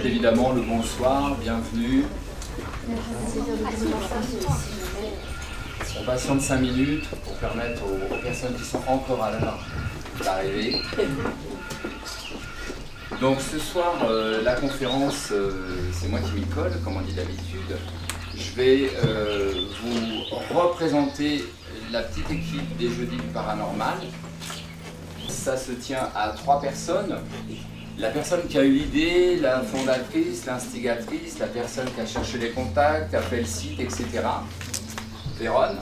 Évidemment le bonsoir, bienvenue. On patiente 5 minutes pour permettre aux personnes qui sont encore à l'heure d'arriver. Donc ce soir, la conférence, c'est moi qui m'y colle, comme on dit d'habitude. Je vais vous représenter la petite équipe des Jeudis du Paranormal. Ça se tient à 3 personnes. La personne qui a eu l'idée, la fondatrice, l'instigatrice, la personne qui a cherché les contacts, qui a fait le site, etc. Véronne.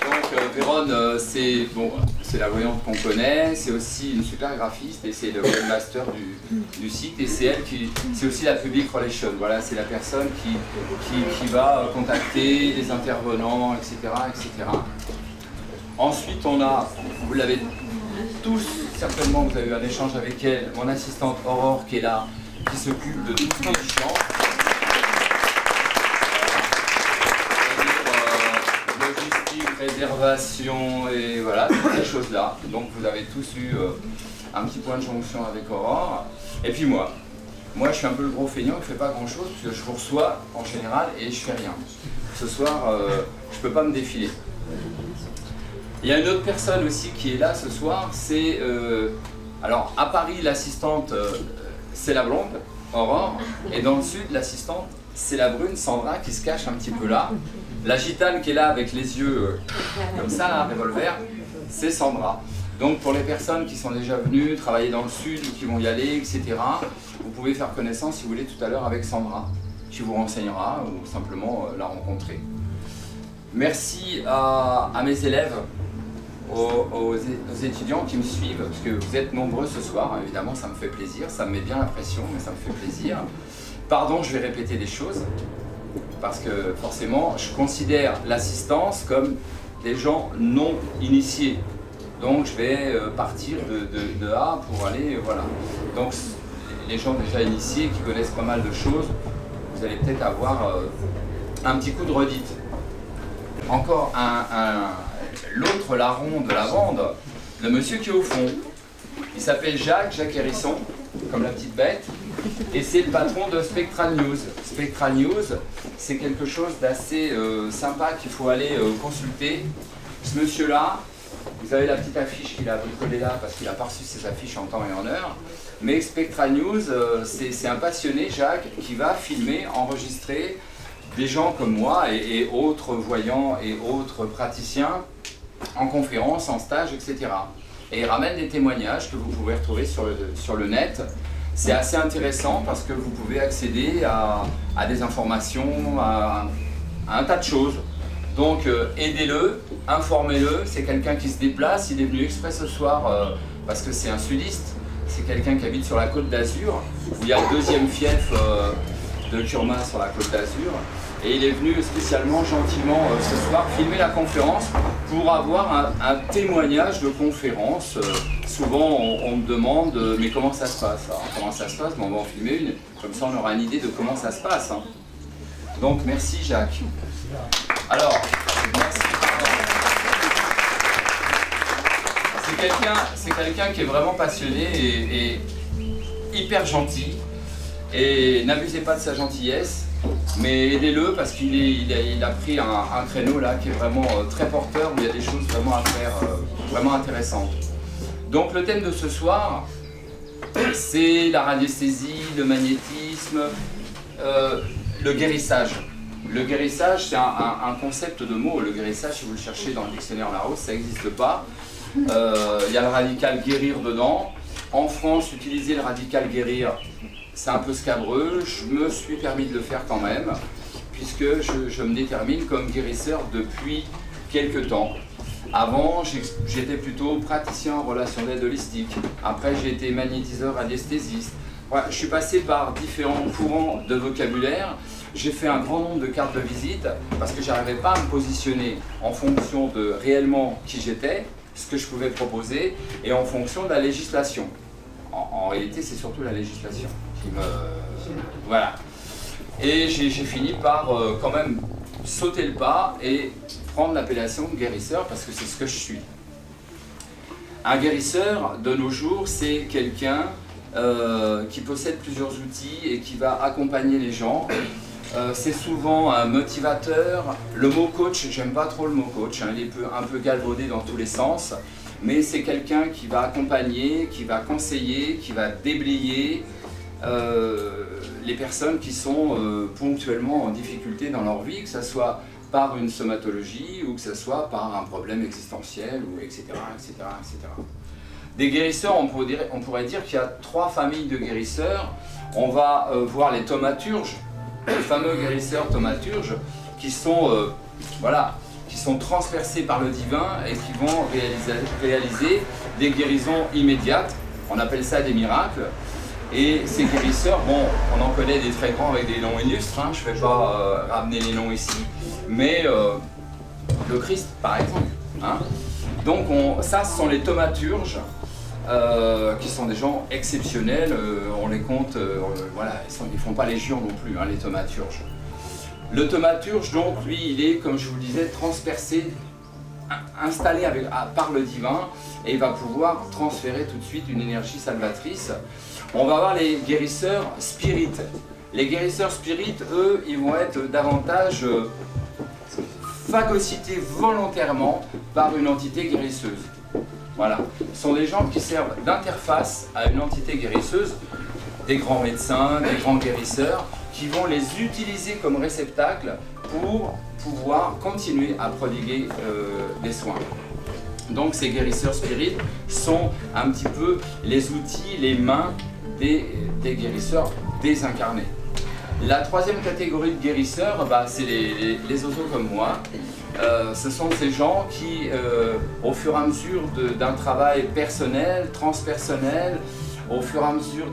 Donc Véronne, c'est bon, la voyante qu'on connaît, c'est aussi une super graphiste et c'est le webmaster du site et c'est elle qui, c'est aussi la public relation. Voilà, c'est la personne qui va contacter les intervenants, etc., etc. Ensuite, on a, vous l'avez tous certainement, vous avez eu un échange avec elle, mon assistante Aurore qui est là, qui s'occupe de toutes les champs. Logistique, réservation et voilà, toutes ces choses-là. Donc vous avez tous eu un petit point de jonction avec Aurore. Et puis moi, je suis un peu le gros feignant, je ne fais pas grand-chose parce que je vous reçois en général et je fais rien. Ce soir, je ne peux pas me défiler. Il y a une autre personne aussi qui est là ce soir, c'est... alors à Paris, l'assistante, c'est la blonde, Aurore, et dans le sud, l'assistante, c'est la brune, Sandra, qui se cache un petit peu là. La gitane qui est là avec les yeux comme ça, là, revolver, c'est Sandra. Donc pour les personnes qui sont déjà venues travailler dans le sud ou qui vont y aller, etc., vous pouvez faire connaissance, si vous voulez, tout à l'heure avec Sandra, qui vous renseignera ou simplement la rencontrer. Merci à mes élèves, aux étudiants qui me suivent, parce que vous êtes nombreux ce soir, évidemment ça me fait plaisir, ça me met bien la pression, mais ça me fait plaisir. Pardon, je vais répéter des choses, parce que forcément, je considère l'assistance comme des gens non initiés. Donc je vais partir de A pour aller, voilà. Donc les gens déjà initiés, qui connaissent pas mal de choses, vous allez peut-être avoir un petit coup de redite. Encore l'autre larron de la bande, le monsieur qui est au fond. Il s'appelle Jacques Hérisson, comme la petite bête, et c'est le patron de Spectral News. Spectral News, c'est quelque chose d'assez sympa qu'il faut aller consulter. Ce monsieur-là, vous avez la petite affiche qu'il a bricolée là parce qu'il n'a pas reçu ses affiches en temps et en heure. Mais Spectral News, c'est un passionné, Jacques, qui va filmer, enregistrer des gens comme moi et autres voyants et autres praticiens en conférence, en stage, etc. Et il ramène des témoignages que vous pouvez retrouver sur le net. C'est assez intéressant parce que vous pouvez accéder à des informations, à un tas de choses. Donc aidez-le, informez-le, c'est quelqu'un qui se déplace, il est venu exprès ce soir parce que c'est un sudiste, c'est quelqu'un qui habite sur la Côte d'Azur, où il y a le deuxième fief de Kurma sur la Côte d'Azur. Et il est venu spécialement, gentiment, ce soir, filmer la conférence pour avoir un témoignage de conférence. Souvent, on me demande, mais comment ça se passe? Alors, comment ça se passe? On va en filmer une, comme ça on aura une idée de comment ça se passe. Hein. Donc, merci Jacques. Alors, merci. C'est quelqu'un qui est vraiment passionné et hyper gentil. Et n'abusez pas de sa gentillesse. Mais aidez-le parce qu'il a pris un créneau là qui est vraiment très porteur, où il y a des choses vraiment à faire, vraiment intéressantes. Donc le thème de ce soir, c'est la radiesthésie, le magnétisme, le guérissage. Le guérissage, c'est un concept de mot. Le guérissage, si vous le cherchez dans le dictionnaire Larousse, ça n'existe pas. Il y a le radical guérir dedans. En France, utiliser le radical guérir, c'est un peu scabreux, je me suis permis de le faire quand même, puisque je me détermine comme guérisseur depuis quelques temps. Avant, j'étais plutôt praticien en relation d'aide holistique. Après, j'ai été magnétiseur radiesthésiste. Ouais, je suis passé par différents courants de vocabulaire. J'ai fait un grand nombre de cartes de visite parce que j'arrivais pas à me positionner en fonction de réellement qui j'étais, ce que je pouvais proposer, et en fonction de la législation. En réalité, c'est surtout la législation qui me... Voilà. Et j'ai fini par quand même sauter le pas et prendre l'appellation de guérisseur parce que c'est ce que je suis. Un guérisseur, de nos jours, c'est quelqu'un qui possède plusieurs outils et qui va accompagner les gens. C'est souvent un motivateur. Le mot coach, j'aime pas trop le mot coach, hein, il est un peu galvaudé dans tous les sens, mais c'est quelqu'un qui va accompagner, qui va conseiller, qui va déblayer les personnes qui sont ponctuellement en difficulté dans leur vie, que ce soit par une somatologie ou que ce soit par un problème existentiel, ou etc., etc., etc. Des guérisseurs, on pourrait dire qu'il y a 3 familles de guérisseurs. On va voir les thaumaturges, les fameux guérisseurs thaumaturges qui sont, qui sont transpercés par le divin et qui vont réaliser des guérisons immédiates. On appelle ça des miracles. Et ces guérisseurs, bon, on en connaît des très grands avec des noms illustres, hein, je ne vais pas ramener les noms ici, mais le Christ par exemple. Hein. Donc ça, ce sont les thaumaturges, qui sont des gens exceptionnels, on les compte, voilà, ils ne font pas légion non plus, hein, les thaumaturges. Le thaumaturge, donc, lui, il est, comme je vous le disais, transpercé, installé par le divin, et il va pouvoir transférer tout de suite une énergie salvatrice. On va voir les guérisseurs spirites. Les guérisseurs spirites, eux, ils vont être davantage phagocytés volontairement par une entité guérisseuse. Voilà, ce sont des gens qui servent d'interface à une entité guérisseuse, des grands médecins, des grands guérisseurs, qui vont les utiliser comme réceptacle pour pouvoir continuer à prodiguer des soins. Donc ces guérisseurs spirites sont un petit peu les outils, les mains des guérisseurs désincarnés. La 3e catégorie de guérisseurs, c'est les oiseaux comme moi. Ce sont ces gens qui, au fur et à mesure d'un travail personnel, transpersonnel, au fur et à mesure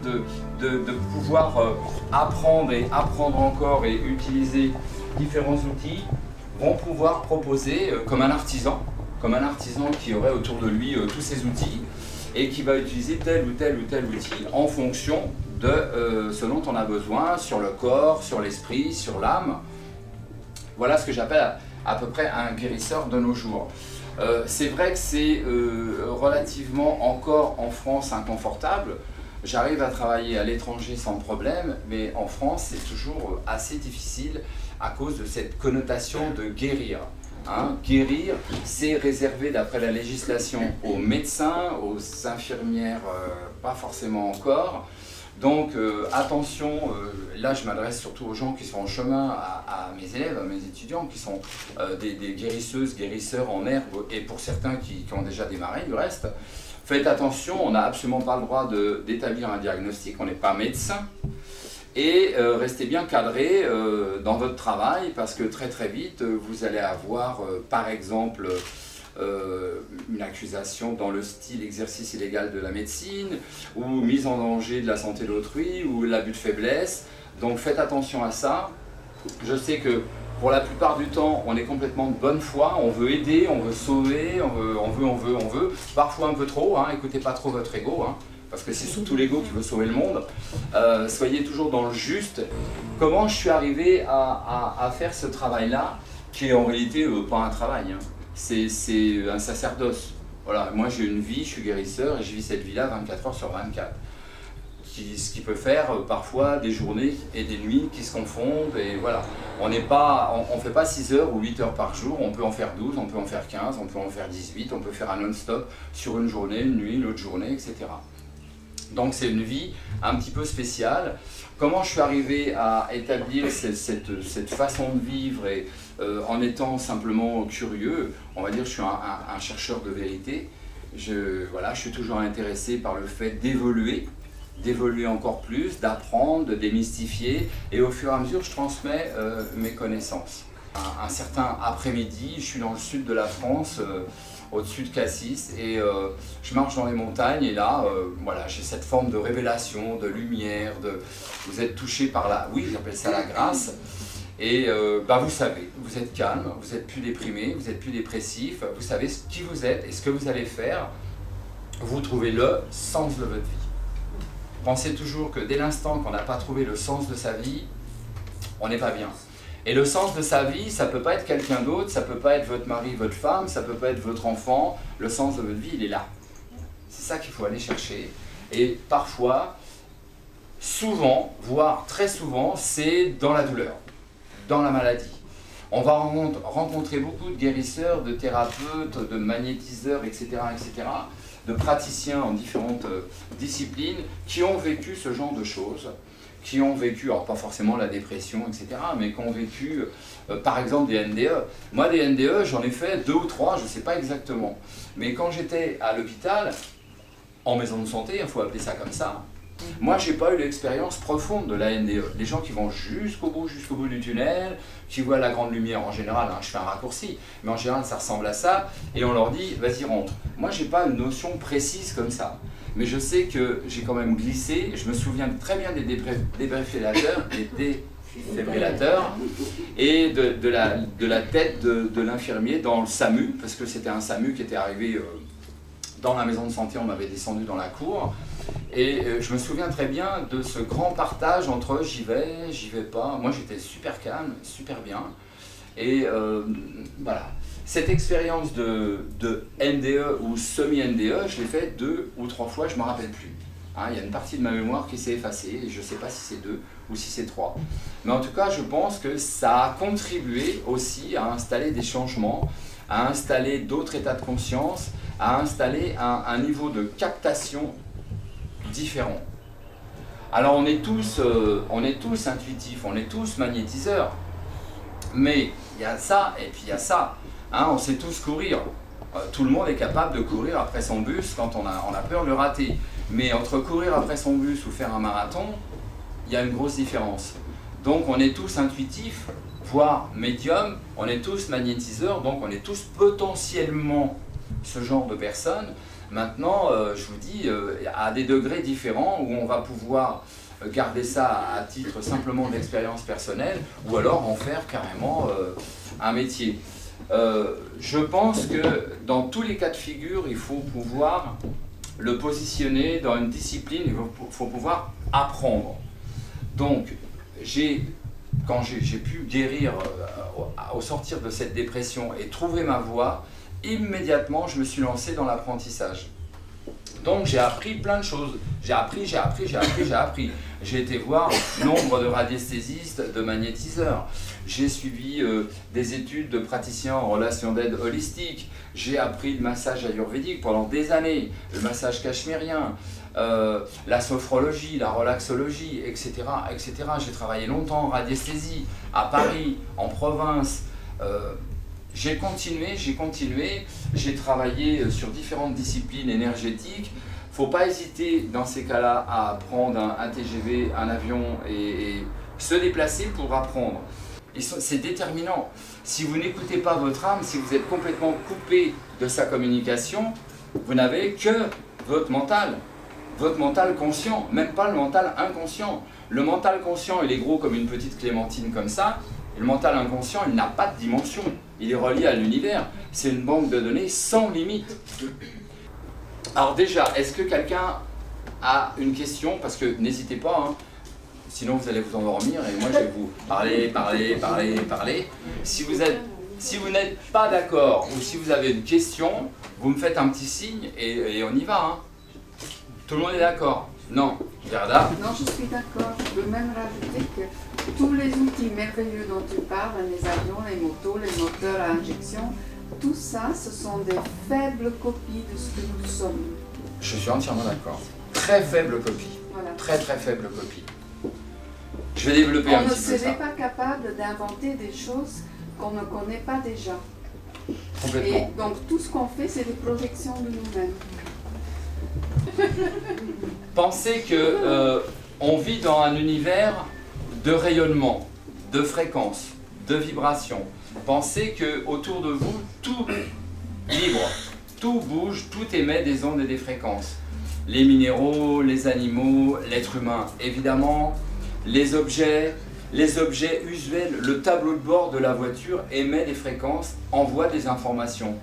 de pouvoir apprendre et apprendre encore et utiliser différents outils, vont pouvoir proposer comme un artisan qui aurait autour de lui tous ces outils et qui va utiliser tel ou tel outil en fonction de ce dont on a besoin sur le corps, sur l'esprit, sur l'âme. Voilà ce que j'appelle à peu près un guérisseur de nos jours. C'est vrai que c'est relativement encore en France inconfortable. J'arrive à travailler à l'étranger sans problème, mais en France c'est toujours assez difficile à cause de cette connotation de guérir. Hein, guérir, c'est réservé d'après la législation aux médecins, aux infirmières, pas forcément encore. Donc attention, là je m'adresse surtout aux gens qui sont en chemin, à mes élèves, à mes étudiants, qui sont des guérisseuses, guérisseurs en herbe, et pour certains qui ont déjà démarré du reste. Faites attention, on n'a absolument pas le droit d'établir un diagnostic, on n'est pas médecin. Et restez bien cadré dans votre travail parce que très vite vous allez avoir par exemple une accusation dans le style exercice illégal de la médecine ou mise en danger de la santé d'autrui ou l'abus de faiblesse. Donc faites attention à ça. Je sais que pour la plupart du temps on est complètement de bonne foi, on veut aider, on veut sauver, on veut, parfois un peu trop, hein, écoutez pas trop votre ego. Hein. Parce que c'est surtout l'ego qui veut sauver le monde. Soyez toujours dans le juste. Comment je suis arrivé à faire ce travail-là, qui est en réalité pas un travail, hein. C'est un sacerdoce. Voilà, moi j'ai une vie, je suis guérisseur et je vis cette vie-là 24 heures sur 24. Ce qui peut faire parfois des journées et des nuits qui se confondent. Et voilà, on ne fait pas 6 heures ou 8 heures par jour, on peut en faire 12, on peut en faire 15, on peut en faire 18, on peut faire un non-stop sur une journée, une nuit, une autre journée, etc. Donc c'est une vie un petit peu spéciale. Comment je suis arrivé à établir cette façon de vivre et en étant simplement curieux, on va dire que je suis un chercheur de vérité. Je suis toujours intéressé par le fait d'évoluer encore plus, d'apprendre, de démystifier et au fur et à mesure je transmets mes connaissances. Un certain après-midi, je suis dans le sud de la France, au-dessus de Cassis, et je marche dans les montagnes, et là, voilà, j'ai cette forme de révélation, de lumière, vous êtes touché par la, oui, j'appelle ça la grâce, et vous savez, vous êtes calme, vous n'êtes plus déprimé, vous n'êtes plus dépressif, vous savez qui vous êtes et ce que vous allez faire, vous trouvez le sens de votre vie. Pensez toujours que dès l'instant qu'on n'a pas trouvé le sens de sa vie, on n'est pas bien. Et le sens de sa vie, ça ne peut pas être quelqu'un d'autre, ça ne peut pas être votre mari, votre femme, ça ne peut pas être votre enfant. Le sens de votre vie, il est là. C'est ça qu'il faut aller chercher. Et parfois, souvent, voire très souvent, c'est dans la douleur, dans la maladie. On va rencontrer beaucoup de guérisseurs, de thérapeutes, de magnétiseurs, etc., etc., de praticiens en différentes disciplines qui ont vécu ce genre de choses, qui ont vécu, alors pas forcément la dépression, etc., mais qui ont vécu, par exemple, des NDE. Moi, des NDE, j'en ai fait 2 ou 3, je ne sais pas exactement. Mais quand j'étais à l'hôpital, en maison de santé, il faut appeler ça comme ça, moi, je n'ai pas eu l'expérience profonde de la NDE. Les gens qui vont jusqu'au bout du tunnel, qui voient la grande lumière en général, hein, je fais un raccourci, mais en général ça ressemble à ça, et on leur dit, vas-y rentre. Moi, je n'ai pas une notion précise comme ça, mais je sais que j'ai quand même glissé, je me souviens très bien des débrefélateurs, des défibrillateurs, et de la tête de l'infirmier dans le SAMU, parce que c'était un SAMU qui était arrivé dans la maison de santé, on m'avait descendu dans la cour. Et je me souviens très bien de ce grand partage entre j'y vais pas. Moi j'étais super calme, super bien. Et voilà. Cette expérience de NDE ou semi-NDE, je l'ai fait 2 ou 3 fois, je ne me rappelle plus. Hein, il y a une partie de ma mémoire qui s'est effacée, et je ne sais pas si c'est 2 ou si c'est 3. Mais en tout cas, je pense que ça a contribué aussi à installer des changements, à installer d'autres états de conscience, à installer un niveau de captation différent. Alors on est tous intuitifs, on est tous magnétiseurs, mais il y a ça et puis il y a ça. Hein, on sait tous courir. Tout le monde est capable de courir après son bus quand on a peur de le rater. Mais entre courir après son bus ou faire un marathon, il y a une grosse différence. Donc on est tous intuitifs, voire médiums, on est tous magnétiseurs, donc on est tous potentiellement ce genre de personnes. Maintenant, je vous dis, à des degrés différents où on va pouvoir garder ça à titre simplement d'expérience personnelle ou alors en faire carrément un métier. Je pense que dans tous les cas de figure, il faut pouvoir le positionner dans une discipline, il faut pouvoir apprendre. Donc, quand j'ai pu guérir au sortir de cette dépression et trouver ma voie, immédiatement, je me suis lancé dans l'apprentissage. Donc, j'ai appris plein de choses. J'ai appris. J'ai été voir nombre de radiesthésistes, de magnétiseurs. J'ai suivi des études de praticiens en relation d'aide holistique. J'ai appris le massage ayurvédique pendant des années, le massage cachemérien, la sophrologie, la relaxologie, etc. etc. J'ai travaillé longtemps en radiesthésie, à Paris, en province. J'ai continué, j'ai travaillé sur différentes disciplines énergétiques. Il ne faut pas hésiter dans ces cas-là à prendre un TGV, un avion et se déplacer pour apprendre. C'est déterminant. Si vous n'écoutez pas votre âme, si vous êtes complètement coupé de sa communication, vous n'avez que votre mental conscient, même pas le mental inconscient. Le mental conscient, il est gros comme une petite clémentine comme ça. Le mental inconscient, il n'a pas de dimension. Il est relié à l'univers. C'est une banque de données sans limite. Alors déjà, est-ce que quelqu'un a une question? Parce que n'hésitez pas, hein. Sinon vous allez vous endormir et moi je vais vous parler. Si vous n'êtes pas d'accord ou si vous avez une question, vous me faites un petit signe et on y va. Hein. Tout le monde est d'accord? Non, Gerda? Non, je suis d'accord. Je peux même rajouter que tous les outils merveilleux dont tu parles, les avions, les motos, les moteurs à injection, tout ça, ce sont des faibles copies de ce que nous sommes. Je suis entièrement d'accord. Très faible copie. Voilà. Très faible copie. Je vais développer un petit peu ça. On ne serait pas capable d'inventer des choses qu'on ne connaît pas déjà. Complètement. Et donc tout ce qu'on fait, c'est des projections de nous-mêmes. Pensez que on vit dans un univers de rayonnement, de fréquence, de vibration. Pensez que autour de vous, tout libre, tout bouge, tout émet des ondes et des fréquences. Les minéraux, les animaux, l'être humain, évidemment, les objets usuels, le tableau de bord de la voiture émet des fréquences, envoie des informations.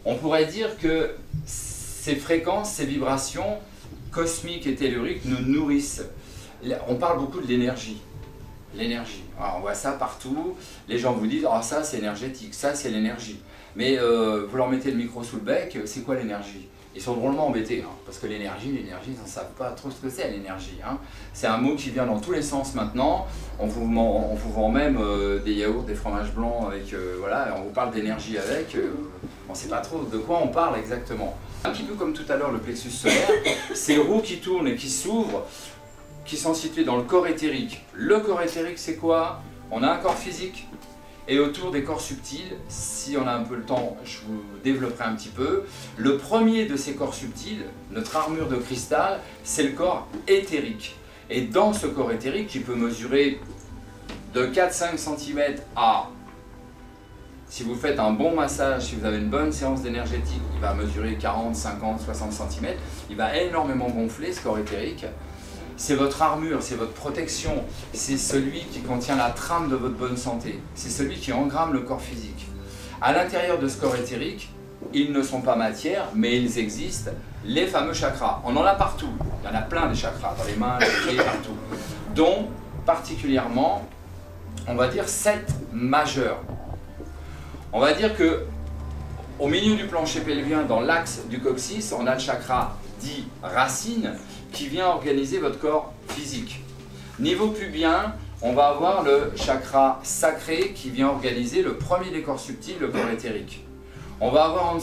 On pourrait dire que ces fréquences, ces vibrations cosmiques et telluriques nous nourrissent. On parle beaucoup de l'énergie. L'énergie. On voit ça partout. Les gens vous disent « Ah, ça c'est énergétique, ça c'est l'énergie ». Mais vous leur mettez le micro sous le bec, c'est quoi l'énergie? Ils sont drôlement embêtés, parce que l'énergie, ils ne savent pas trop ce que c'est l'énergie. C'est un mot qui vient dans tous les sens maintenant. On vous vend même des yaourts, des fromages blancs, avec, voilà, on vous parle d'énergie avec. On ne sait pas trop de quoi on parle exactement. Un petit peu comme tout à l'heure le plexus solaire, ces roues qui tournent et qui s'ouvrent, qui sont situées dans le corps éthérique. Le corps éthérique, c'est quoi? On a un corps physique. Et autour des corps subtils, si on a un peu le temps, je vous développerai un petit peu. Le premier de ces corps subtils, notre armure de cristal, c'est le corps éthérique. Et dans ce corps éthérique, qui peut mesurer de 4-5 cm à, si vous faites un bon massage, si vous avez une bonne séance d'énergétique, il va mesurer 40, 50, 60 cm, il va énormément gonfler ce corps éthérique. C'est votre armure, c'est votre protection, c'est celui qui contient la trame de votre bonne santé, c'est celui qui engramme le corps physique. À l'intérieur de ce corps éthérique, ils ne sont pas matière, mais ils existent, les fameux chakras. On en a partout, il y en a plein des chakras, dans les mains, les pieds, partout. Dont, particulièrement, on va dire 7 majeurs. On va dire que au milieu du plancher pelvien, dans l'axe du coccyx, on a le chakra dit racine, qui vient organiser votre corps physique. Niveau pubien, on va avoir le chakra sacré qui vient organiser le premier des corps subtils, le corps éthérique. On va avoir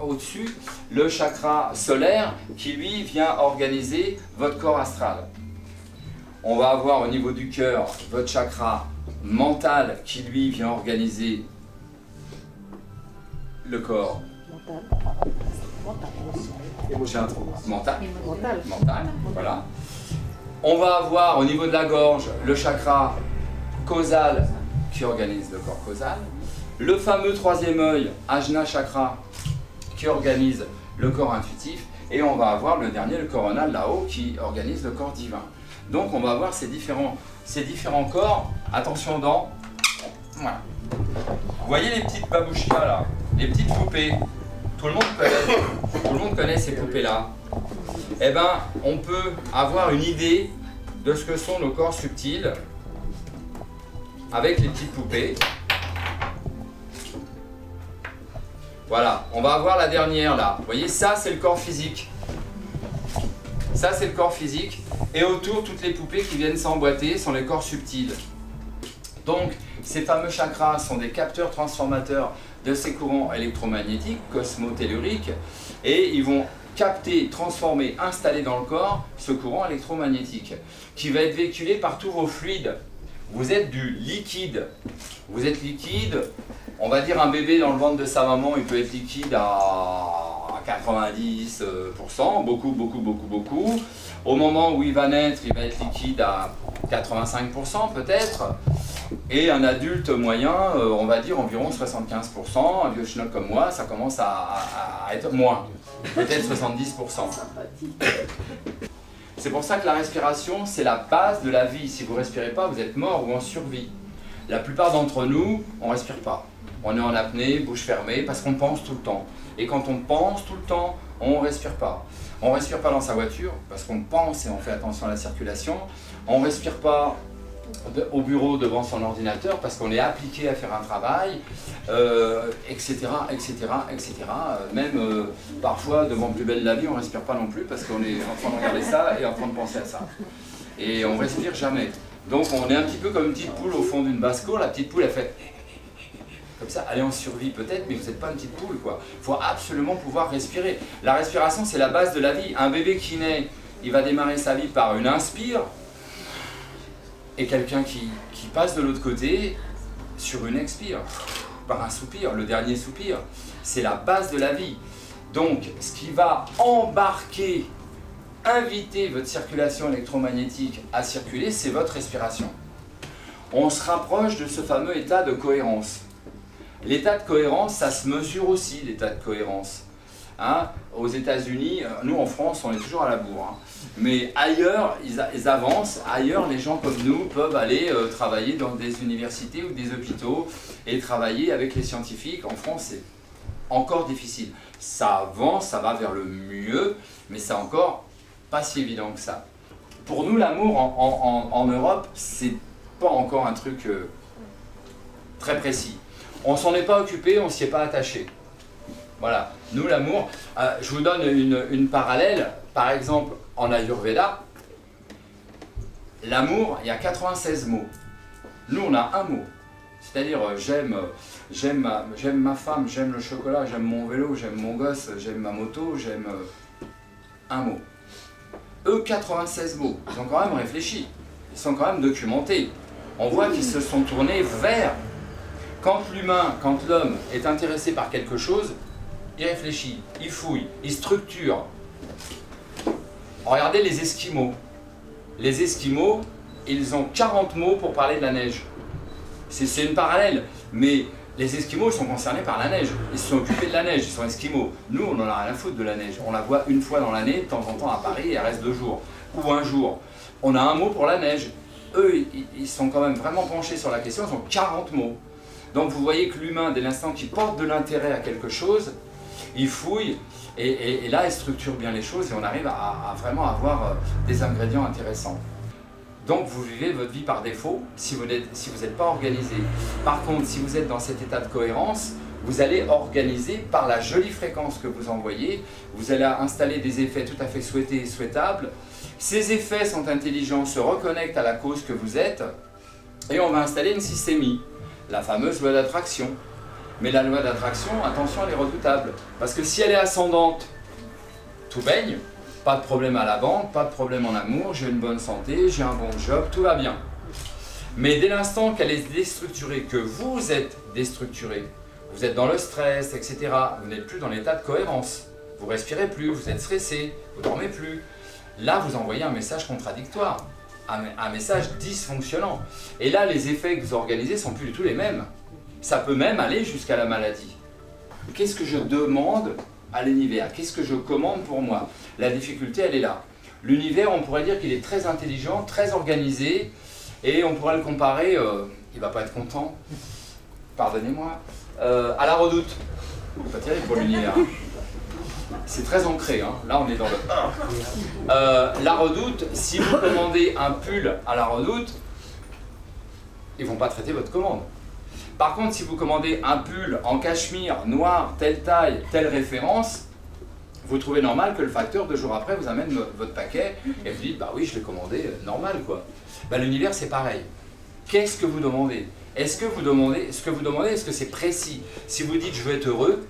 au-dessus le chakra solaire qui lui vient organiser votre corps astral. On va avoir au niveau du cœur votre chakra mental qui lui vient organiser le corps mental, voilà. On va avoir au niveau de la gorge le chakra causal qui organise le corps causal, le fameux troisième œil, Ajna chakra, qui organise le corps intuitif, et on va avoir le dernier, le coronal là-haut, qui organise le corps divin. Donc on va avoir ces différents corps. Attention aux dents. Voilà. Vous voyez les petites babouchkas là, les petites poupées. Tout le monde connaît ces poupées-là. Eh bien, on peut avoir une idée de ce que sont nos corps subtils avec les petites poupées. Voilà, on va avoir la dernière là. Vous voyez, ça c'est le corps physique. Ça c'est le corps physique. Et autour, toutes les poupées qui viennent s'emboîter sont les corps subtils. Donc, ces fameux chakras sont des capteurs transformateurs de ces courants électromagnétiques, cosmotelluriques, et ils vont capter, transformer, installer dans le corps ce courant électromagnétique qui va être véhiculé par tous vos fluides. Vous êtes du liquide. Vous êtes liquide, on va dire un bébé dans le ventre de sa maman, il peut être liquide à 90%, beaucoup. Au moment où il va naître, il va être liquide à 85% peut-être. Et un adulte moyen, on va dire environ 75%. Un vieux schnock comme moi, ça commence à être moins, peut-être 70%. C'est pour ça que la respiration, c'est la base de la vie. Si vous ne respirez pas, vous êtes mort ou en survie. La plupart d'entre nous, on ne respire pas. On est en apnée, bouche fermée, parce qu'on pense tout le temps. Et quand on pense tout le temps, on ne respire pas. On ne respire pas dans sa voiture, parce qu'on pense et on fait attention à la circulation. On ne respire pas au bureau devant son ordinateur, parce qu'on est appliqué à faire un travail, etc., etc., etc. Même parfois, devant Plus belle la vie, on ne respire pas non plus, parce qu'on est en train de regarder ça et en train de penser à ça. Et on ne respire jamais. Donc on est un petit peu comme une petite poule au fond d'une basse-cour. La petite poule, elle fait comme ça, elle est en survie peut-être, mais vous n'êtes pas une petite poule, quoi. Il faut absolument pouvoir respirer. La respiration, c'est la base de la vie. Un bébé qui naît, il va démarrer sa vie par une inspire, et quelqu'un qui passe de l'autre côté sur une expire, par un soupir, le dernier soupir. C'est la base de la vie. Donc, ce qui va embarquer, inviter votre circulation électromagnétique à circuler, c'est votre respiration. On se rapproche de ce fameux état de cohérence. L'état de cohérence, ça se mesure aussi, l'état de cohérence. Hein, aux États-Unis, nous en France, on est toujours à la bourre. Hein. Mais ailleurs, ils avancent. Ailleurs, les gens comme nous peuvent aller travailler dans des universités ou des hôpitaux et travailler avec les scientifiques. En France, c'est encore difficile. Ça avance, ça va vers le mieux, mais c'est encore pas si évident que ça. Pour nous, l'amour en Europe, c'est pas encore un truc très précis. On s'en est pas occupé, on s'y est pas attaché. Voilà, nous l'amour, je vous donne une parallèle, par exemple en Ayurveda, l'amour, il y a 96 mots. Nous on a un mot, c'est-à-dire j'aime ma femme, j'aime le chocolat, j'aime mon vélo, j'aime mon gosse, j'aime ma moto, j'aime un mot. Eux 96 mots, ils ont quand même réfléchi, ils sont quand même documentés. On voit qu'ils se sont tournés vers, quand l'homme est intéressé par quelque chose, il réfléchit, il fouille, il structure. Regardez les Esquimaux. Les Esquimaux, ils ont 40 mots pour parler de la neige. C'est une parallèle, mais les Esquimaux sont concernés par la neige. Ils se sont occupés de la neige, ils sont Esquimaux. Nous, on n'en a rien à foutre de la neige. On la voit une fois dans l'année, de temps en temps à Paris, et elle reste 2 jours. Ou un jour. On a un mot pour la neige. Eux, ils sont quand même vraiment penchés sur la question, ils ont 40 mots. Donc vous voyez que l'humain, dès l'instant qu'il porte de l'intérêt à quelque chose, il fouille et là il structure bien les choses et on arrive à vraiment avoir des ingrédients intéressants. Donc vous vivez votre vie par défaut si vous n'êtes pas organisé. Par contre, si vous êtes dans cet état de cohérence, vous allez organiser par la jolie fréquence que vous envoyez, vous allez installer des effets tout à fait souhaités et souhaitables. Ces effets sont intelligents, se reconnectent à la cause que vous êtes et on va installer une systémie, la fameuse loi d'attraction. Mais la loi d'attraction, attention, elle est redoutable. Parce que si elle est ascendante, tout baigne, pas de problème à la banque, pas de problème en amour, j'ai une bonne santé, j'ai un bon job, tout va bien. Mais dès l'instant qu'elle est déstructurée, que vous êtes déstructuré, vous êtes dans le stress, etc., vous n'êtes plus dans l'état de cohérence, vous respirez plus, vous êtes stressé, vous dormez plus, là vous envoyez un message contradictoire, un message dysfonctionnant. Et là, les effets que vous organisez sont plus du tout les mêmes. Ça peut même aller jusqu'à la maladie. Qu'est-ce que je demande à l'univers? Qu'est-ce que je commande pour moi? La difficulté, elle est là. L'univers, on pourrait dire qu'il est très intelligent, très organisé, et on pourrait le comparer, il ne va pas être content, pardonnez-moi, à la redoute. Pas terrible pour l'univers. C'est très ancré, hein. Là on est dans le... la redoute, si vous commandez un pull à la redoute, ils ne vont pas traiter votre commande. Par contre, si vous commandez un pull en cachemire, noir, telle taille, telle référence, vous trouvez normal que le facteur, 2 jours après, vous amène votre paquet et vous dites, bah oui, je l'ai commandé, normal quoi. Bah, l'univers, c'est pareil. Qu'est-ce que vous demandez? Est-ce que vous demandez, est-ce que c'est précis? Si vous dites, je veux être heureux,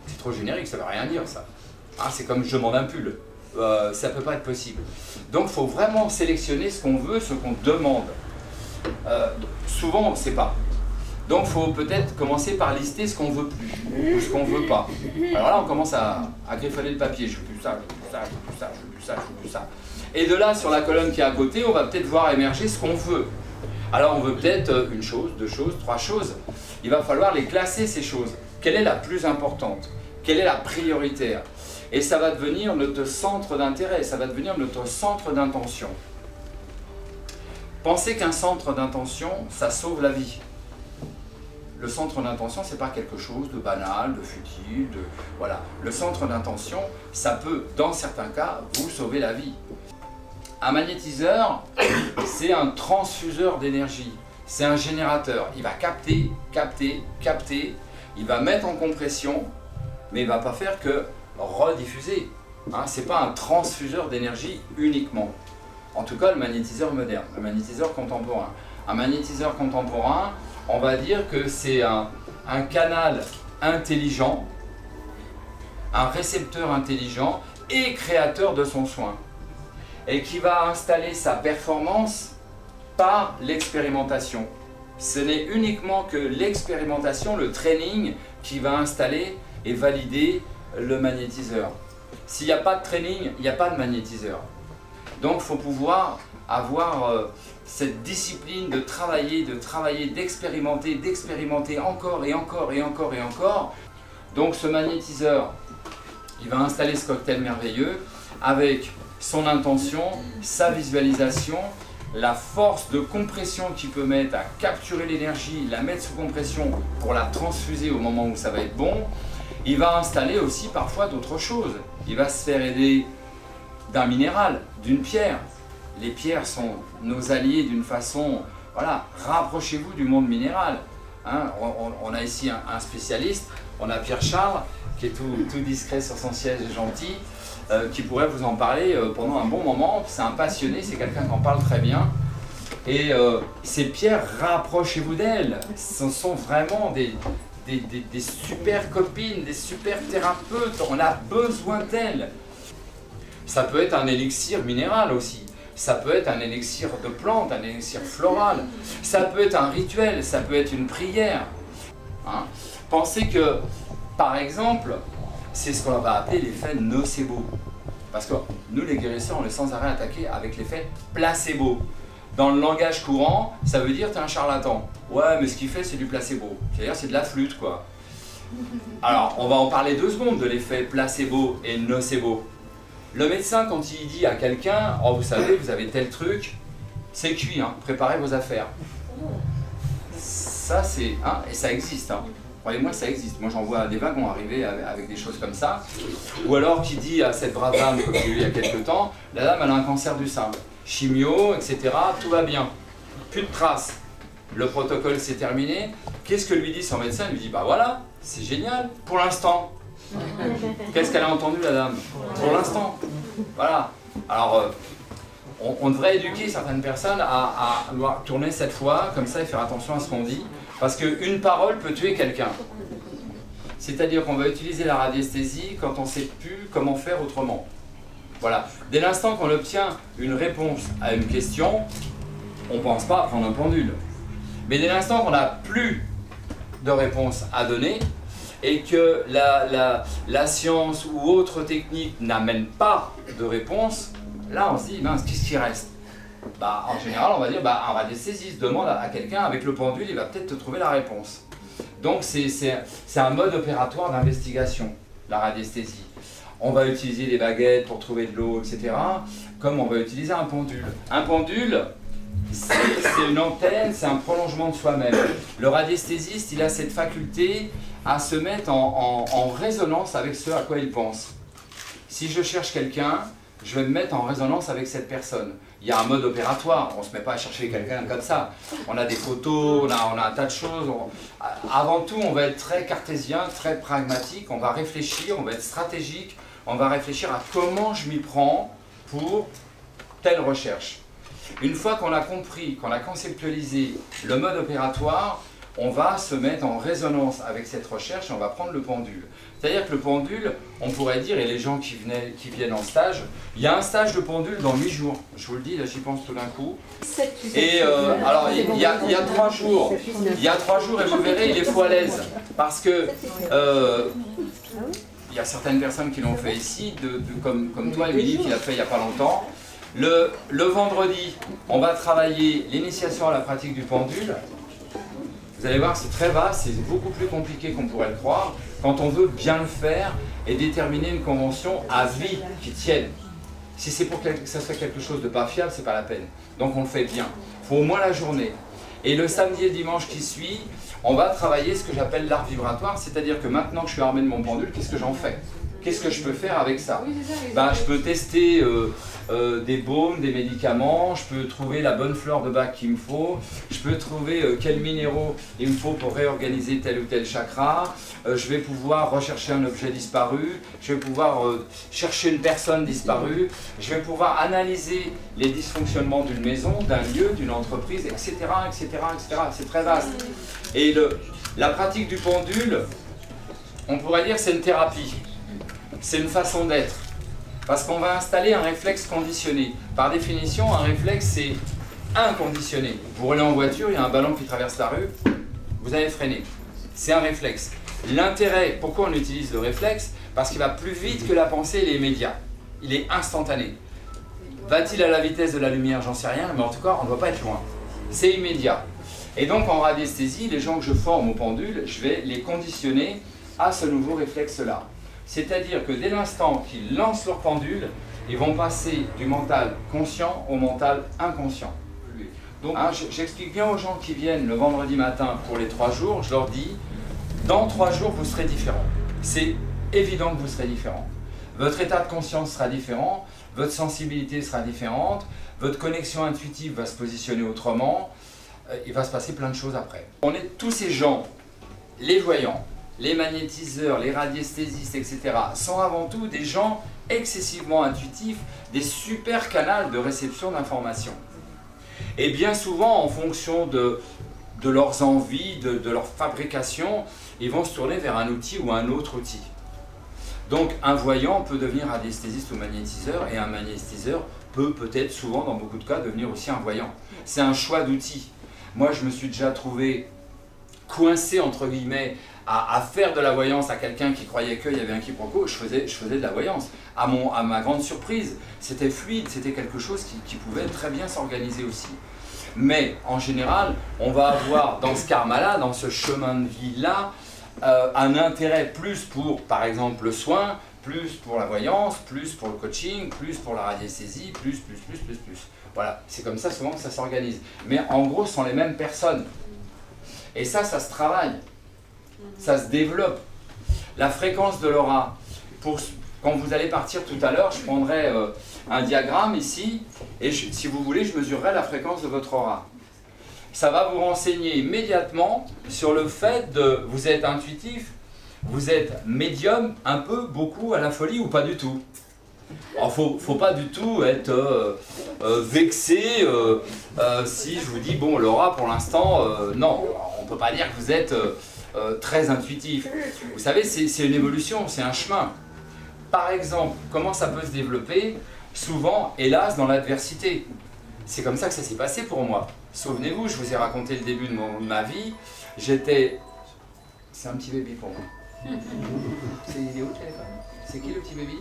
c'est trop générique, ça ne veut rien dire ça. Hein, c'est comme je demande un pull. Ça ne peut pas être possible. Donc, il faut vraiment sélectionner ce qu'on veut, ce qu'on demande. Souvent, on ne sait pas. Donc il faut peut-être commencer par lister ce qu'on veut plus ou ce qu'on veut pas. Alors là on commence à griffonner le papier, je veux plus ça, je veux plus ça, je veux plus ça, je veux plus ça, je veux plus ça. Et de là sur la colonne qui est à côté, on va peut-être voir émerger ce qu'on veut. Alors on veut peut-être une chose, 2 choses, 3 choses. Il va falloir les classer ces choses. Quelle est la plus importante? Quelle est la prioritaire? Et ça va devenir notre centre d'intérêt, ça va devenir notre centre d'intention. Pensez qu'un centre d'intention, ça sauve la vie. Le centre d'intention, ce n'est pas quelque chose de banal, de futile, voilà. Le centre d'intention, ça peut, dans certains cas, vous sauver la vie. Un magnétiseur, c'est un transfuseur d'énergie. C'est un générateur. Il va capter, capter, capter. Il va mettre en compression, mais il ne va pas faire que rediffuser. Hein, ce n'est pas un transfuseur d'énergie uniquement. En tout cas, le magnétiseur moderne, le magnétiseur contemporain. Un magnétiseur contemporain, on va dire que c'est un canal intelligent, un récepteur intelligent et créateur de son soin. Et qui va installer sa performance par l'expérimentation. Ce n'est uniquement que l'expérimentation, le training, qui va installer et valider le magnétiseur. S'il n'y a pas de training, il n'y a pas de magnétiseur. Donc il faut pouvoir avoir cette discipline de travailler, d'expérimenter encore et encore et encore et encore. Donc ce magnétiseur, il va installer ce cocktail merveilleux avec son intention, sa visualisation, la force de compression qu'il peut mettre à capturer l'énergie, la mettre sous compression pour la transfuser au moment où ça va être bon. Il va installer aussi parfois d'autres choses. Il va se faire aider d'un minéral, d'une pierre. Les pierres sont nos alliés d'une façon, voilà, rapprochez-vous du monde minéral. Hein, on a ici un spécialiste, on a Pierre Charles, qui est tout discret sur son siège et gentil, qui pourrait vous en parler pendant un bon moment. C'est un passionné, c'est quelqu'un qui en parle très bien. Et ces pierres, rapprochez-vous d'elles. Ce sont vraiment des super copines, des super thérapeutes. On a besoin d'elles. Ça peut être un élixir minéral aussi. Ça peut être un élixir de plante, un élixir floral. Ça peut être un rituel, ça peut être une prière. Hein? Pensez que, par exemple, c'est ce qu'on va appeler l'effet nocebo. Parce que nous, les guérisseurs, on est sans arrêt attaqués avec l'effet placebo. Dans le langage courant, ça veut dire t'es un charlatan. Ouais, mais ce qu'il fait, c'est du placebo. C'est-à-dire, c'est de la flûte, quoi. Alors, on va en parler 2 secondes de l'effet placebo et nocebo. Le médecin, quand il dit à quelqu'un, oh, vous savez, vous avez tel truc, c'est cuit, hein, préparez vos affaires. Ça, c'est. Hein, et ça existe. Hein. Croyez-moi, ça existe. Moi, j'en vois des wagons arriver avec des choses comme ça. Ou alors, qui dit à cette brave dame, comme j'ai eu il y a quelques temps, la dame, elle a un cancer du sein. Chimio, etc., tout va bien. Plus de traces. Le protocole s'est terminé. Qu'est-ce que lui dit son médecin? Il lui dit, bah voilà, c'est génial, pour l'instant. Qu'est-ce qu'elle a entendu, la dame? Pour l'instant. Voilà. Alors, on devrait éduquer certaines personnes à tourner cette fois, comme ça, et faire attention à ce qu'on dit. Parce qu'une parole peut tuer quelqu'un. C'est-à-dire qu'on va utiliser la radiesthésie quand on ne sait plus comment faire autrement. Voilà. Dès l'instant qu'on obtient une réponse à une question, on ne pense pas à prendre un pendule. Mais dès l'instant qu'on n'a plus de réponse à donner, et que la science ou autre technique n'amène pas de réponse, là on se dit, mince, qu'est-ce qui reste? Bah, en général, on va dire, bah, un radiesthésiste demande à quelqu'un avec le pendule, il va peut-être te trouver la réponse. Donc c'est un mode opératoire d'investigation, la radiesthésie. On va utiliser des baguettes pour trouver de l'eau, etc. Comme on va utiliser un pendule. Un pendule, c'est une antenne, c'est un prolongement de soi-même. Le radiesthésiste, il a cette faculté à se mettre en résonance avec ce à quoi il pense. Si je cherche quelqu'un, je vais me mettre en résonance avec cette personne. Il y a un mode opératoire, on ne se met pas à chercher quelqu'un comme ça. On a des photos, on a un tas de choses. Avant tout, on va être très cartésien, très pragmatique, on va réfléchir, on va être stratégique, on va réfléchir à comment je m'y prends pour telle recherche. Une fois qu'on a compris, qu'on a conceptualisé le mode opératoire, on va se mettre en résonance avec cette recherche et on va prendre le pendule. C'est-à-dire que le pendule, on pourrait dire, et les gens qui viennent en stage, il y a un stage de pendule dans 8 jours. Je vous le dis, là j'y pense tout d'un coup. Et alors il y a 3 jours, il y a 3 jours et vous verrez, il est fou à l'aise. Parce que il y a certaines personnes qui l'ont fait ici, comme toi Émilie, qui l'a fait il n'y a pas longtemps. Le vendredi, on va travailler l'initiation à la pratique du pendule. Vous allez voir, c'est très vaste, c'est beaucoup plus compliqué qu'on pourrait le croire, quand on veut bien le faire et déterminer une convention à vie qui tienne. Si c'est pour que ça soit quelque chose de pas fiable, c'est pas la peine. Donc on le fait bien. Il faut au moins la journée. Et le samedi et le dimanche qui suit, on va travailler ce que j'appelle l'art vibratoire, c'est-à-dire que maintenant que je suis armé de mon pendule, qu'est-ce que j'en fais? Qu'est-ce que je peux faire avec ça? Ben, je peux tester des baumes, des médicaments, je peux trouver la bonne fleur de bac qu'il me faut, je peux trouver quels minéraux il me faut pour réorganiser tel ou tel chakra, je vais pouvoir rechercher un objet disparu, je vais pouvoir chercher une personne disparue, je vais pouvoir analyser les dysfonctionnements d'une maison, d'un lieu, d'une entreprise, etc. etc., etc. C'est très vaste. Et la pratique du pendule, on pourrait dire c'est une thérapie. C'est une façon d'être. Parce qu'on va installer un réflexe conditionné. Par définition, un réflexe, c'est inconditionné. Vous roulez en voiture, il y a un ballon qui traverse la rue, vous allez freiner. C'est un réflexe. L'intérêt, pourquoi on utilise le réflexe? Parce qu'il va plus vite que la pensée, il est immédiat. Il est instantané. Va-t-il à la vitesse de la lumière? J'en sais rien, mais en tout cas, on ne doit pas être loin. C'est immédiat. Et donc, en radiesthésie, les gens que je forme au pendule, je vais les conditionner à ce nouveau réflexe-là. C'est-à-dire que dès l'instant qu'ils lancent leur pendule, ils vont passer du mental conscient au mental inconscient. Donc, j'explique bien aux gens qui viennent le vendredi matin pour les 3 jours, je leur dis, dans 3 jours, vous serez différents. C'est évident que vous serez différents. Votre état de conscience sera différent, votre sensibilité sera différente, votre connexion intuitive va se positionner autrement, il va se passer plein de choses après. On est tous ces gens, les voyants, les magnétiseurs, les radiesthésistes, etc., sont avant tout des gens excessivement intuitifs, des super canaux de réception d'informations. Et bien souvent, en fonction de leurs envies, de leur fabrication, ils vont se tourner vers un outil ou un autre outil. Donc un voyant peut devenir radiesthésiste ou magnétiseur, et un magnétiseur peut peut-être souvent, dans beaucoup de cas, devenir aussi un voyant. C'est un choix d'outils. Moi, je me suis déjà trouvé coincé, entre guillemets, à faire de la voyance à quelqu'un qui croyait qu'il y avait un quiproquo. Je faisais de la voyance. À ma grande surprise, c'était fluide, c'était quelque chose qui pouvait très bien s'organiser aussi. Mais en général, on va avoir dans ce karma-là, dans ce chemin de vie-là, un intérêt plus pour, par exemple, le soin, plus pour la voyance, plus pour le coaching, plus pour la radiesthésie, plus. Voilà, c'est comme ça souvent que ça s'organise. Mais en gros, ce sont les mêmes personnes. Et ça se travaille, ça se développe. La fréquence de l'aura, quand vous allez partir tout à l'heure, je prendrai un diagramme ici, et si vous voulez, je mesurerai la fréquence de votre aura. Ça va vous renseigner immédiatement sur le fait de, vous êtes intuitif, vous êtes médium, un peu, beaucoup, à la folie ou pas du tout. Alors, faut pas du tout être vexé si je vous dis, bon, l'aura pour l'instant, non, on ne peut pas dire que vous êtes très intuitif. Vous savez, c'est une évolution, c'est un chemin. Par exemple, comment ça peut se développer? Souvent, hélas, dans l'adversité. C'est comme ça que ça s'est passé pour moi. Souvenez-vous, je vous ai raconté le début de ma vie. J'étais... C'est un petit bébé pour moi. Il est où le téléphone? C'est qui le petit bébé?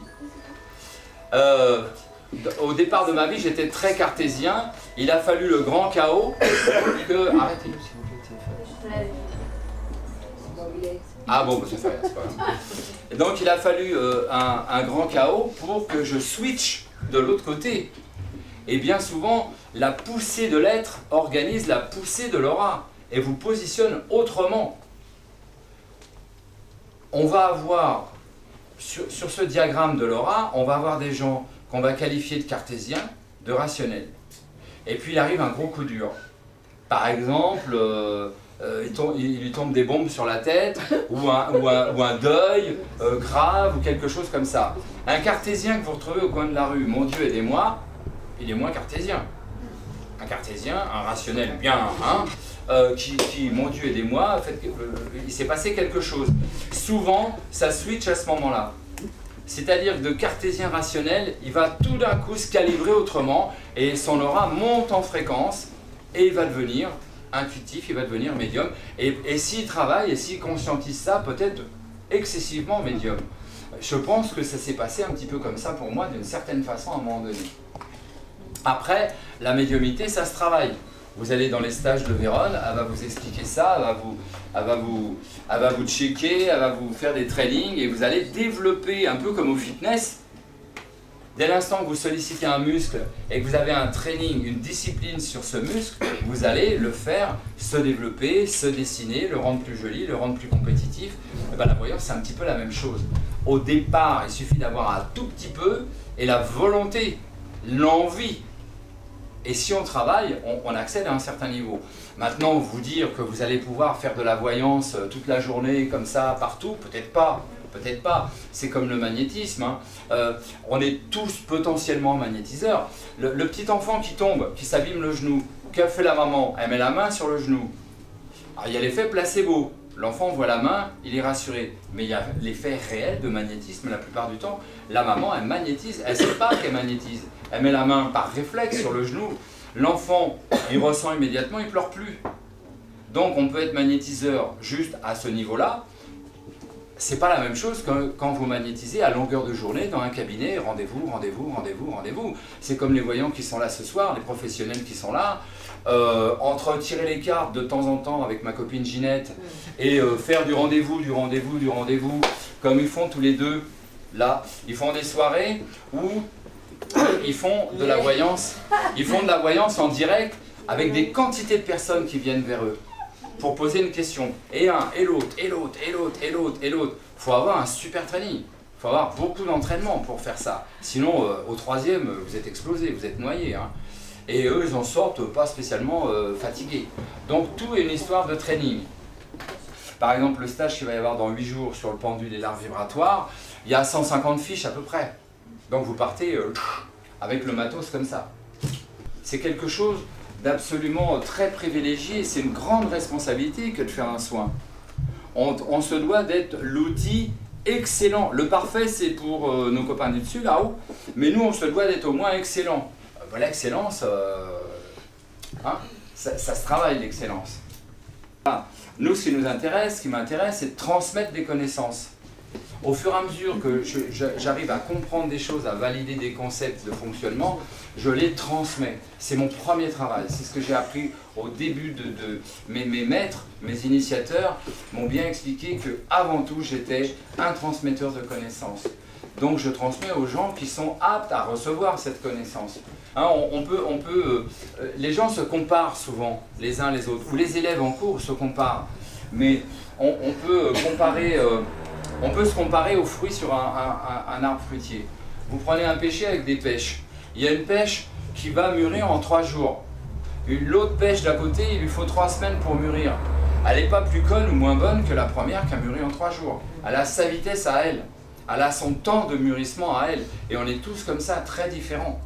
Au départ de ma vie, j'étais très cartésien. Il a fallu le grand chaos que... Arrêtez-le s'il vous plaît, le téléphone. Ah bon, bah, ça fait rien, c'est pas grave. Et donc il a fallu un grand chaos pour que je switch de l'autre côté. Et bien souvent, la poussée de l'être organise la poussée de l'aura et vous positionne autrement. On va avoir, sur ce diagramme de l'aura, on va avoir des gens qu'on va qualifier de cartésiens, de rationnels. Et puis il arrive un gros coup dur. Par exemple, il lui tombe des bombes sur la tête, ou un deuil grave, ou quelque chose comme ça. Un cartésien que vous retrouvez au coin de la rue, mon Dieu aidez-moi, il est moins cartésien. Un cartésien, un rationnel bien, qui mon Dieu aidez-moi, il s'est passé quelque chose. Souvent, ça switch à ce moment-là. C'est-à-dire que de cartésien rationnel, il va tout d'un coup se calibrer autrement, et son aura monte en fréquence, et il va devenir intuitif, il va devenir médium. Et s'il travaille, et s'il conscientise ça, peut-être excessivement médium. Je pense que ça s'est passé un petit peu comme ça pour moi, d'une certaine façon, à un moment donné. Après, la médiumité, ça se travaille. Vous allez dans les stages de Vérone, elle va vous expliquer ça, elle va vous checker, elle va vous faire des trainings, et vous allez développer, un peu comme au fitness. Dès l'instant que vous sollicitez un muscle et que vous avez un training, une discipline sur ce muscle, vous allez le faire se développer, se dessiner, le rendre plus joli, le rendre plus compétitif. Et bien, la voyance, c'est un petit peu la même chose. Au départ, il suffit d'avoir un tout petit peu, et la volonté, l'envie. Et si on travaille, on accède à un certain niveau. Maintenant, vous dire que vous allez pouvoir faire de la voyance toute la journée, comme ça, partout, peut-être pas. Peut-être pas, c'est comme le magnétisme, hein. On est tous potentiellement magnétiseurs. Le petit enfant qui tombe, qui s'abîme le genou, qu'a fait la maman? Elle met la main sur le genou. Alors, il y a l'effet placebo, l'enfant voit la main, il est rassuré. Mais il y a l'effet réel de magnétisme la plupart du temps. La maman, elle magnétise, elle ne sait pas qu'elle magnétise. Elle met la main par réflexe sur le genou. L'enfant, il ressent immédiatement, il ne pleure plus. Donc on peut être magnétiseur juste à ce niveau-là. c'est pas la même chose que quand vous magnétisez à longueur de journée dans un cabinet, rendez-vous, rendez-vous, rendez-vous, rendez-vous. C'est comme les voyants qui sont là ce soir, les professionnels qui sont là. Entre tirer les cartes de temps en temps avec ma copine Ginette et faire du rendez-vous, comme ils font tous les deux, là, ils font des soirées où ils font de la voyance, en direct avec des quantités de personnes qui viennent vers eux pour poser une question. Et un, et l'autre, et l'autre, et l'autre, et l'autre, et l'autre. Il faut avoir un super training. Il faut avoir beaucoup d'entraînement pour faire ça. Sinon, au troisième, vous êtes explosé, vous êtes noyé. Hein. Et eux, ils en sortent pas spécialement fatigués. Donc, tout est une histoire de training. Par exemple, le stage qu'il va y avoir dans 8 jours sur le pendule et l'art vibratoire, il y a 150 fiches à peu près. Donc, vous partez avec le matos comme ça. C'est quelque chose d'absolument très privilégié. C'est une grande responsabilité que de faire un soin. On se doit d'être l'outil excellent. Le parfait, c'est pour nos copains du dessus, là-haut. Mais nous, on se doit d'être au moins excellent. L'excellence, hein, ça se travaille, l'excellence. Nous, ce qui nous intéresse, ce qui m'intéresse, c'est de transmettre des connaissances. Au fur et à mesure que j'arrive à comprendre des choses, à valider des concepts de fonctionnement, je les transmets. C'est mon premier travail. C'est ce que j'ai appris au début de mes maîtres, mes initiateurs m'ont bien expliqué qu'avant tout, j'étais un transmetteur de connaissances. Donc je transmets aux gens qui sont aptes à recevoir cette connaissance. Hein, les gens se comparent souvent les uns les autres, ou les élèves en cours se comparent. Mais on peut se comparer aux fruits sur un arbre fruitier. Vous prenez un pêcher avec des pêches. Il y a une pêche qui va mûrir en 3 jours. L'autre pêche d'à côté, il lui faut 3 semaines pour mûrir. Elle n'est pas plus conne ou moins bonne que la première qui a mûri en 3 jours. Elle a sa vitesse à elle. Elle a son temps de mûrissement à elle. Et on est tous comme ça, très différents.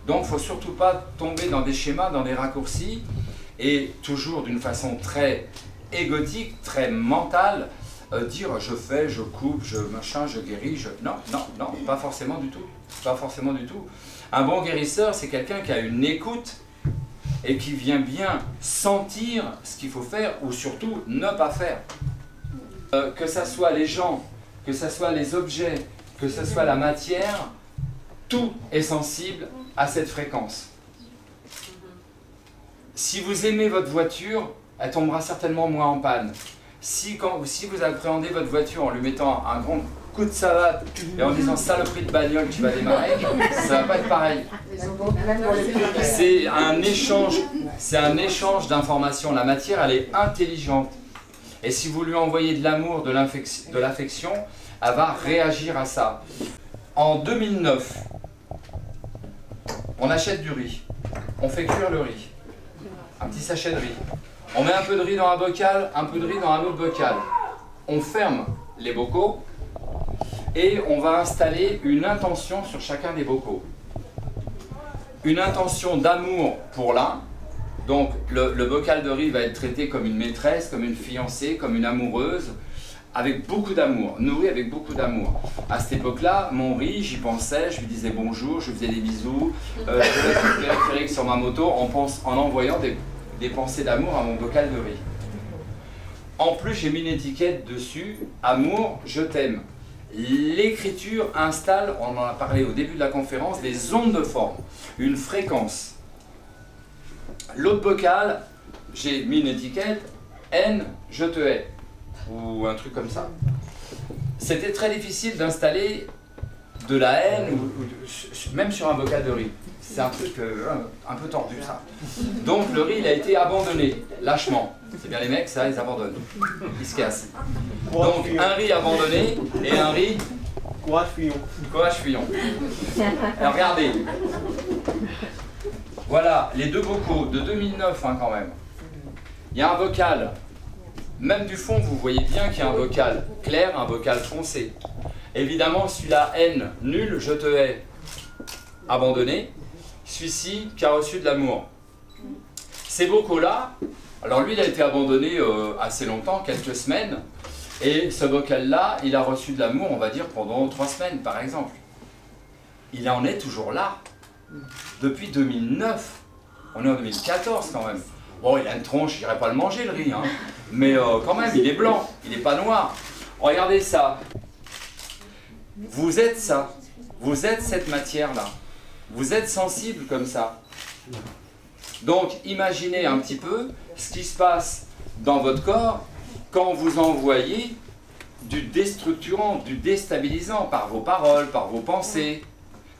Donc il ne faut surtout pas tomber dans des schémas, dans des raccourcis, et toujours d'une façon très égotique, très mentale, dire je fais, je coupe, je machin, je guéris, Non, non, non, pas forcément du tout. Pas forcément du tout. Un bon guérisseur, c'est quelqu'un qui a une écoute et qui vient bien sentir ce qu'il faut faire ou surtout ne pas faire. Que ce soit les gens, que ce soit les objets, que ce soit la matière, tout est sensible à cette fréquence. Si vous aimez votre voiture, elle tombera certainement moins en panne. Si vous appréhendez votre voiture en lui mettant un grand coup de savate et en disant saloperie de bagnole, tu vas démarrer, ça va pas être pareil. C'est un échange d'informations. La matière, elle est intelligente. Et si vous lui envoyez de l'amour, de l'affection, elle va réagir à ça. En 2009, on achète du riz. On fait cuire le riz. Un petit sachet de riz. On met un peu de riz dans un bocal, un peu de riz dans un autre bocal. On ferme les bocaux et on va installer une intention sur chacun des bocaux. Une intention d'amour pour l'un. Donc le bocal de riz va être traité comme une maîtresse, comme une fiancée, comme une amoureuse, avec beaucoup d'amour, nourri avec beaucoup d'amour. À cette époque-là, mon riz, j'y pensais, je lui disais bonjour, je lui faisais des bisous, je faisais le périphérique sur ma moto en envoyant des pensées d'amour à mon bocal de riz. En plus, j'ai mis une étiquette dessus, amour, je t'aime. L'écriture installe, on en a parlé au début de la conférence, des ondes de forme, une fréquence. L'autre bocal, j'ai mis une étiquette, haine, je te hais, ou un truc comme ça. C'était très difficile d'installer de la haine, même sur un bocal de riz. C'est un truc un peu tordu, ça. Donc le riz, il a été abandonné, lâchement. C'est bien les mecs, ça, ils abandonnent. Ils se cassent. Donc un riz abandonné et un riz... Courage Fillon. Courage Fillon. Alors regardez. Voilà, les deux bocaux de 2009 hein, quand même. Il y a un bocal. Même du fond, vous voyez bien qu'il y a un bocal clair, un bocal foncé. Évidemment, celui-là, haine, nul, je te hais, abandonné. Celui-ci qui a reçu de l'amour. Ces bocaux-là, alors lui, il a été abandonné assez longtemps, quelques semaines. Et ce bocal-là, il a reçu de l'amour, on va dire, pendant 3 semaines, par exemple. Il en est toujours là. Depuis 2009. On est en 2014 quand même. Bon, il a une tronche, je n'irai pas le manger, le riz. Hein. Mais quand même, il est blanc, il n'est pas noir. Regardez ça. Vous êtes ça. Vous êtes cette matière-là. Vous êtes sensible comme ça. Donc, imaginez un petit peu ce qui se passe dans votre corps quand vous envoyez du déstructurant, du déstabilisant par vos paroles, par vos pensées,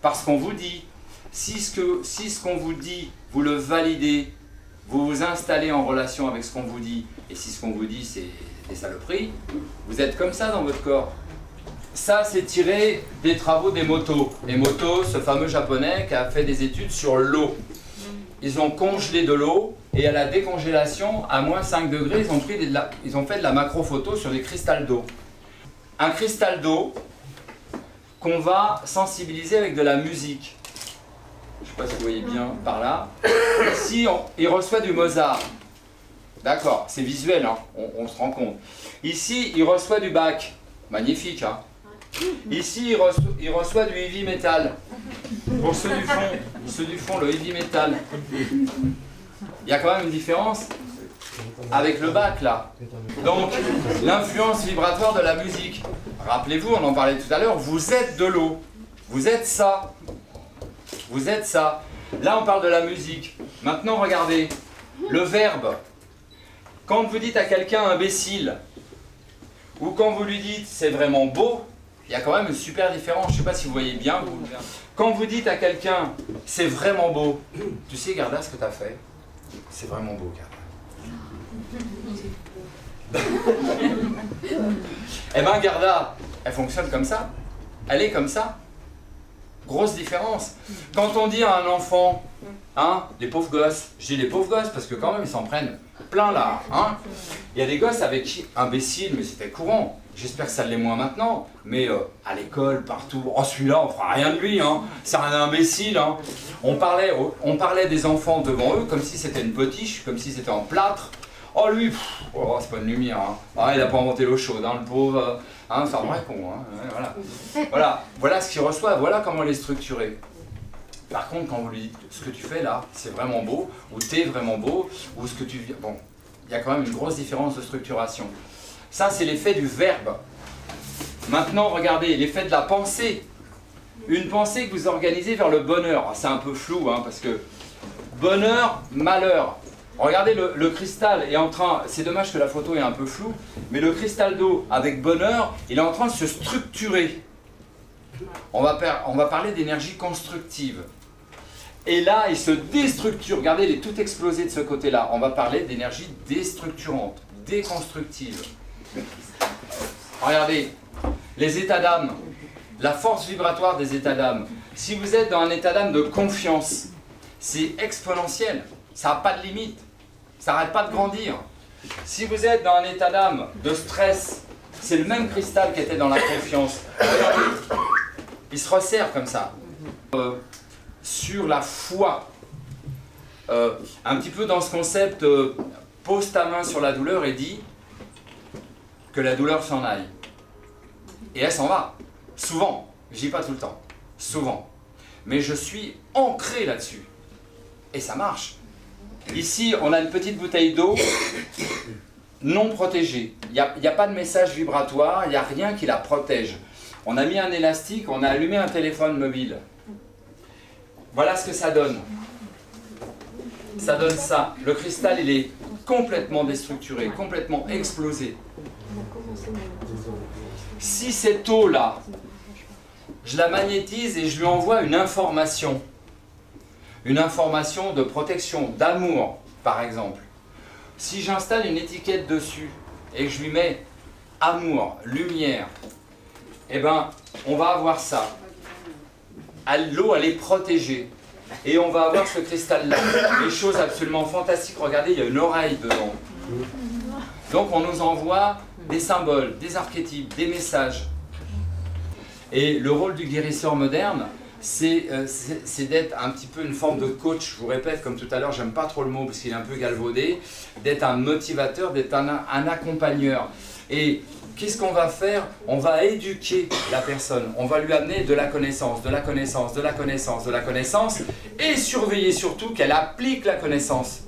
par ce qu'on vous dit. Si ce qu'on vous dit, vous le validez, vous vous installez en relation avec ce qu'on vous dit, et si ce qu'on vous dit c'est des saloperies, vous êtes comme ça dans votre corps. Ça, c'est tiré des travaux d'Emoto. Emoto, ce fameux japonais qui a fait des études sur l'eau. Ils ont congelé de l'eau et à la décongélation, à moins 5 degrés, ils ont fait de la macrophoto sur des cristals d'eau. Un cristal d'eau qu'on va sensibiliser avec de la musique. Je ne sais pas si vous voyez bien par là. Ici, il reçoit du Mozart. D'accord, c'est visuel, hein, on se rend compte. Ici, il reçoit du Bach. Magnifique, hein. Ici, il reçoit du heavy metal. Pour ceux du fond, le heavy metal. Il y a quand même une différence avec le Bach, là. Donc, l'influence vibratoire de la musique. Rappelez-vous, on en parlait tout à l'heure, vous êtes de l'eau. Vous êtes ça. Vous êtes ça. Là, on parle de la musique. Maintenant, regardez. Le verbe. Quand vous dites à quelqu'un imbécile, ou quand vous lui dites c'est vraiment beau, il y a quand même une super différence. Je ne sais pas si vous voyez bien. Quand vous dites à quelqu'un c'est vraiment beau, tu sais Garda ce que tu as fait? C'est vraiment beau Garda. Eh bien Garda, elle fonctionne comme ça. Elle est comme ça. Grosse différence. Quand on dit à un enfant, hein, les pauvres gosses, je dis les pauvres gosses parce que quand même ils s'en prennent plein là. Hein. Il y a des gosses avec qui, imbéciles, mais c'était courant. J'espère que ça l'est moins maintenant. Mais à l'école, partout, oh celui-là on fera rien de lui, hein. C'est un imbécile. Hein. On parlait des enfants devant eux comme si c'était une potiche, comme si c'était en plâtre. Oh lui, oh, c'est pas une lumière. Hein. Ah, il n'a pas inventé l'eau chaude, hein, le pauvre. Hein, c'est un vrai con. Hein. Voilà. Voilà ce qu'il reçoit, voilà comment il est structuré. Par contre, quand vous lui dites ce que tu fais là, c'est vraiment beau, ou t'es vraiment beau, ou ce que tu vis. Bon, il y a quand même une grosse différence de structuration. Ça, c'est l'effet du verbe. Maintenant, regardez, l'effet de la pensée. Une pensée que vous organisez vers le bonheur. C'est un peu flou, hein, parce que bonheur, malheur. Regardez, le cristal est en train, c'est dommage que la photo est un peu floue, mais le cristal d'eau avec bonheur, il est en train de se structurer. On va parler d'énergie constructive. Et là, il se déstructure. Regardez, il est tout explosé de ce côté-là. On va parler d'énergie déstructurante, déconstructive. Regardez, les états d'âme, la force vibratoire des états d'âme. Si vous êtes dans un état d'âme de confiance, c'est exponentiel. Ça n'a pas de limite. Ça n'arrête pas de grandir. Si vous êtes dans un état d'âme de stress, c'est le même cristal qui était dans la confiance. Regardez, il se resserre comme ça. Sur la foi, un petit peu dans ce concept, pose ta main sur la douleur et dis que la douleur s'en aille. Et elle s'en va. Souvent. Je dis pas tout le temps. Souvent. Mais je suis ancré là-dessus. Et ça marche. Ici, on a une petite bouteille d'eau non protégée. Il n'y a pas de message vibratoire, il n'y a rien qui la protège. On a mis un élastique, on a allumé un téléphone mobile. Voilà ce que ça donne. Ça donne ça. Le cristal, il est complètement déstructuré, complètement explosé. Si cette eau-là, je la magnétise et je lui envoie une information de protection, d'amour, par exemple. Si j'installe une étiquette dessus et que je lui mets amour, lumière, eh ben, on va avoir ça. L'eau, elle est protégée. Et on va avoir ce cristal-là. Des choses absolument fantastiques. Regardez, il y a une oreille dedans. Donc, on nous envoie des symboles, des archétypes, des messages. Et le rôle du guérisseur moderne, c'est d'être un petit peu une forme de coach. Je vous répète, comme tout à l'heure, j'aime pas trop le mot parce qu'il est un peu galvaudé. D'être un motivateur, d'être un accompagneur. Et qu'est-ce qu'on va faire? On va éduquer la personne. On va lui amener de la connaissance, de la connaissance, de la connaissance, de la connaissance. Et surveiller surtout qu'elle applique la connaissance.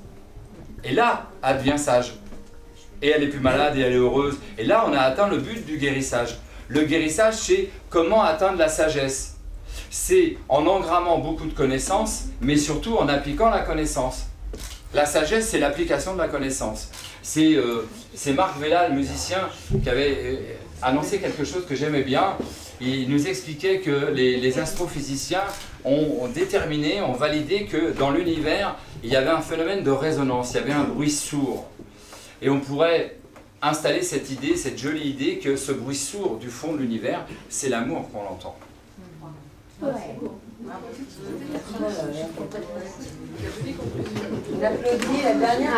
Et là, elle devient sage. et elle est plus malade et elle est heureuse. Et là, on a atteint le but du guérissage. Le guérissage, c'est comment atteindre la sagesse. C'est en engrammant beaucoup de connaissances, mais surtout en appliquant la connaissance. La sagesse, c'est l'application de la connaissance. C'est Marc Vella, le musicien, qui avait annoncé quelque chose que j'aimais bien. Il nous expliquait que les astrophysiciens ont déterminé, ont validé que dans l'univers, il y avait un phénomène de résonance, il y avait un bruit sourd. Et on pourrait installer cette idée, cette jolie idée que ce bruit sourd du fond de l'univers, c'est l'amour qu'on entend. Ouais. On applaudit la dernière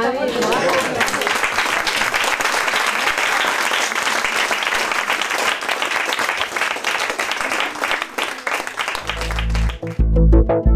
parole.